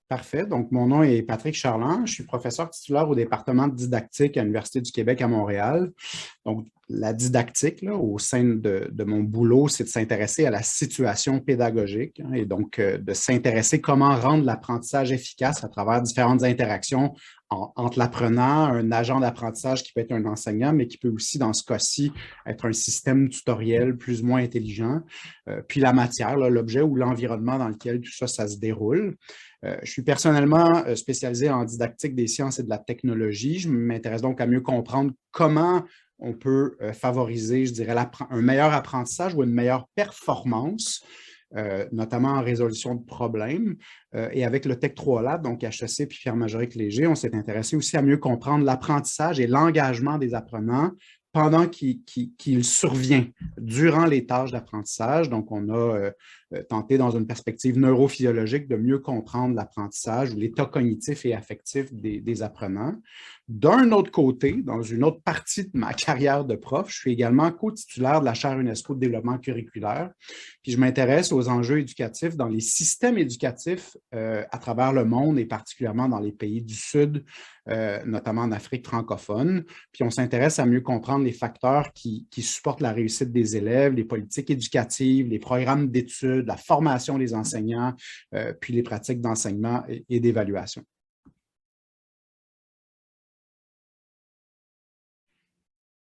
Parfait. Donc, mon nom est Patrick Charland. Je suis professeur titulaire au département de didactique à l'Université du Québec à Montréal. Donc, la didactique, là, au sein de mon boulot, c'est de s'intéresser à la situation pédagogique, hein, et donc de s'intéresser comment rendre l'apprentissage efficace à travers différentes interactions entre l'apprenant, un agent d'apprentissage qui peut être un enseignant, mais qui peut aussi, dans ce cas-ci, être un système tutoriel plus ou moins intelligent, puis la matière, l'objet ou l'environnement dans lequel tout ça, ça se déroule. Je suis personnellement spécialisé en didactique des sciences et de la technologie. Je m'intéresse donc à mieux comprendre comment on peut favoriser, je dirais, un meilleur apprentissage ou une meilleure performance, notamment en résolution de problèmes. Et avec le Tech 3 Lab, donc HEC puis Pierre Majoric Léger, on s'est intéressé aussi à mieux comprendre l'apprentissage et l'engagement des apprenants pendant qu'il survient durant les tâches d'apprentissage. Donc, on a tenté, dans une perspective neurophysiologique, de mieux comprendre l'apprentissage ou l'état cognitif et affectif des apprenants. D'un autre côté, dans une autre partie de ma carrière de prof, je suis également co-titulaire de la chaire UNESCO de développement curriculaire. Puis je m'intéresse aux enjeux éducatifs dans les systèmes éducatifs à travers le monde et particulièrement dans les pays du Sud, notamment en Afrique francophone. Puis on s'intéresse à mieux comprendre les facteurs qui supportent la réussite des élèves, les politiques éducatives, les programmes d'études, la formation des enseignants, puis les pratiques d'enseignement et d'évaluation.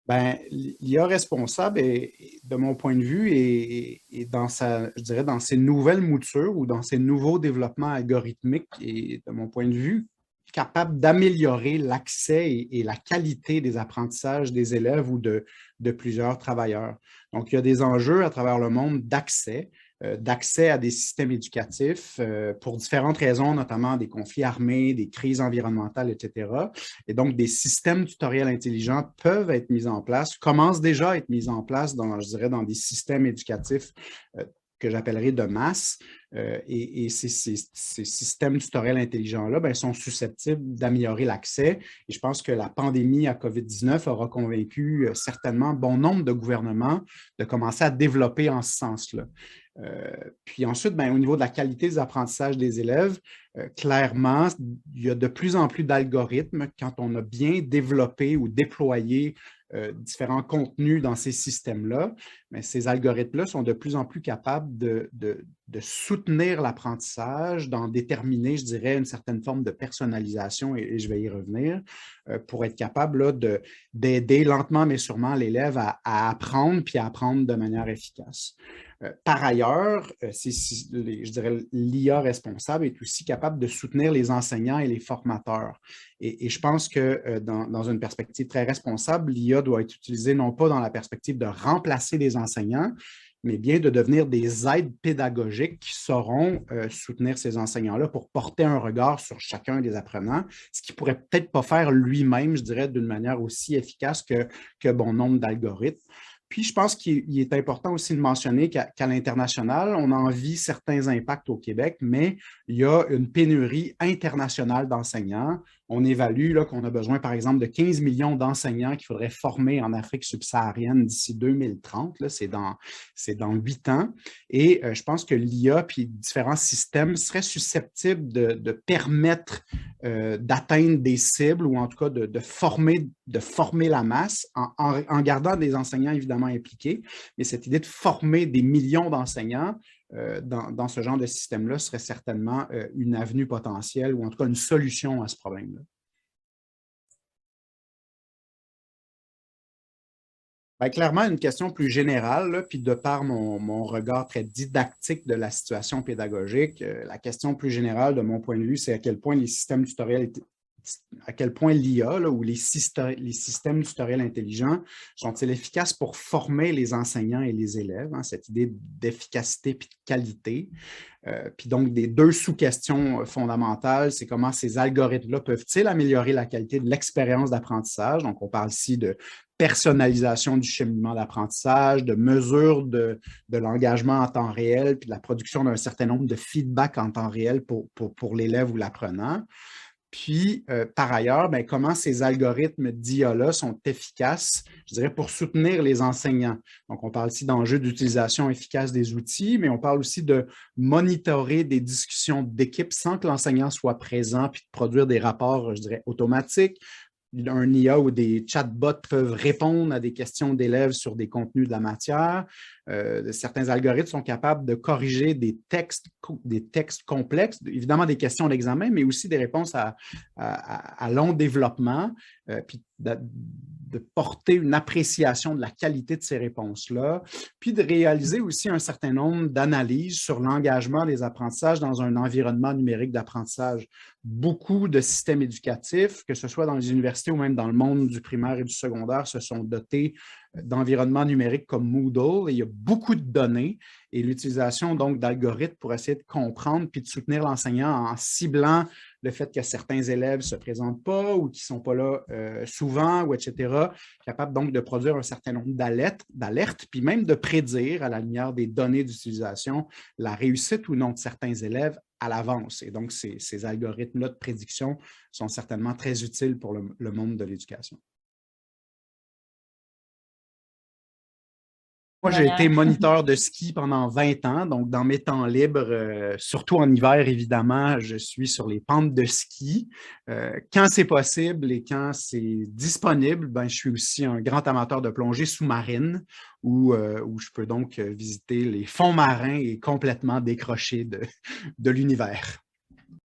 Ben, l'IA responsable, de mon point de vue, est dans je dirais, dans ses nouvelles moutures ou dans ses nouveaux développements algorithmiques et, de mon point de vue, capable d'améliorer l'accès et la qualité des apprentissages des élèves ou de plusieurs travailleurs. Donc, il y a des enjeux à travers le monde d'accès à des systèmes éducatifs pour différentes raisons, notamment des conflits armés, des crises environnementales, etc. Et donc, des systèmes tutoriels intelligents peuvent être mis en place, commencent déjà à être mis en place je dirais, dans des systèmes éducatifs que j'appellerais de masse. Et ces systèmes tutoriels intelligents-là sont susceptibles d'améliorer l'accès. Et je pense que la pandémie à COVID-19 aura convaincu certainement bon nombre de gouvernements de commencer à développer en ce sens-là. Puis ensuite, au niveau de la qualité des apprentissages des élèves, clairement, il y a de plus en plus d'algorithmes quand on a bien développé ou déployé différents contenus dans ces systèmes-là, mais ces algorithmes-là sont de plus en plus capables de soutenir l'apprentissage, d'en déterminer, je dirais, une certaine forme de personnalisation, et je vais y revenir, pour être capable d'aider lentement mais sûrement l'élève à apprendre puis à apprendre de manière efficace. Par ailleurs, je dirais, l'IA responsable est aussi capable de soutenir les enseignants et les formateurs. Et je pense que dans une perspective très responsable, l'IA doit être utilisée non pas dans la perspective de remplacer les enseignants, mais bien de devenir des aides pédagogiques qui sauront soutenir ces enseignants-là pour porter un regard sur chacun des apprenants, ce qu'il ne pourrait peut-être pas faire lui-même, je dirais, d'une manière aussi efficace que bon nombre d'algorithmes. Puis, je pense qu'il est important aussi de mentionner qu'à l'international, on en vit certains impacts au Québec, mais il y a une pénurie internationale d'enseignants. On évalue qu'on a besoin, par exemple, de 15 millions d'enseignants qu'il faudrait former en Afrique subsaharienne d'ici 2030. C'est dans 8 ans. Et je pense que l'IA puis différents systèmes seraient susceptibles de permettre d'atteindre des cibles ou en tout cas de former la masse en gardant des enseignants évidemment impliqués. Mais cette idée de former des millions d'enseignants dans ce genre de système-là serait certainement une avenue potentielle ou en tout cas une solution à ce problème-là. Clairement, une question plus générale, là, puis de par mon regard très didactique de la situation pédagogique, la question plus générale de mon point de vue, c'est à quel point les systèmes tutoriels à quel point l'IA ou les systèmes tutoriels intelligents sont-ils efficaces pour former les enseignants et les élèves, hein, cette idée d'efficacité et de qualité. Puis donc, des deux sous-questions fondamentales, c'est comment ces algorithmes-là peuvent-ils améliorer la qualité de l'expérience d'apprentissage. Donc, on parle ici de personnalisation du cheminement d'apprentissage, de mesure de l'engagement en temps réel, puis de la production d'un certain nombre de feedbacks en temps réel pour l'élève ou l'apprenant. Puis, par ailleurs, ben, comment ces algorithmes d'IA-là sont efficaces, je dirais, pour soutenir les enseignants. Donc, on parle ici d'enjeux d'utilisation efficace des outils, mais on parle aussi de monitorer des discussions d'équipe sans que l'enseignant soit présent, puis de produire des rapports, je dirais, automatiques, un IA où des chatbots peuvent répondre à des questions d'élèves sur des contenus de la matière. Certains algorithmes sont capables de corriger des textes complexes, évidemment des questions d'examen, mais aussi des réponses à long développement, puis de porter une appréciation de la qualité de ces réponses-là, puis de réaliser aussi un certain nombre d'analyses sur l'engagement des apprentissages dans un environnement numérique d'apprentissage. Beaucoup de systèmes éducatifs, que ce soit dans les universités ou même dans le monde du primaire et du secondaire, se sont dotés d'environnements numériques comme Moodle. Et il y a beaucoup de données et l'utilisation donc d'algorithmes pour essayer de comprendre puis de soutenir l'enseignant en ciblant le fait que certains élèves ne se présentent pas ou qui ne sont pas là souvent, ou etc., capable donc de produire un certain nombre d'alertes, puis même de prédire à la lumière des données d'utilisation la réussite ou non de certains élèves à l'avance. Et donc, ces algorithmes-là de prédiction sont certainement très utiles pour le monde de l'éducation. Moi, j'ai été Voilà. moniteur de ski pendant 20 ans. Donc, dans mes temps libres, surtout en hiver, évidemment, je suis sur les pentes de ski. Quand c'est possible et quand c'est disponible, ben, je suis aussi un grand amateur de plongée sous-marine où je peux donc visiter les fonds marins et complètement décrocher de l'univers.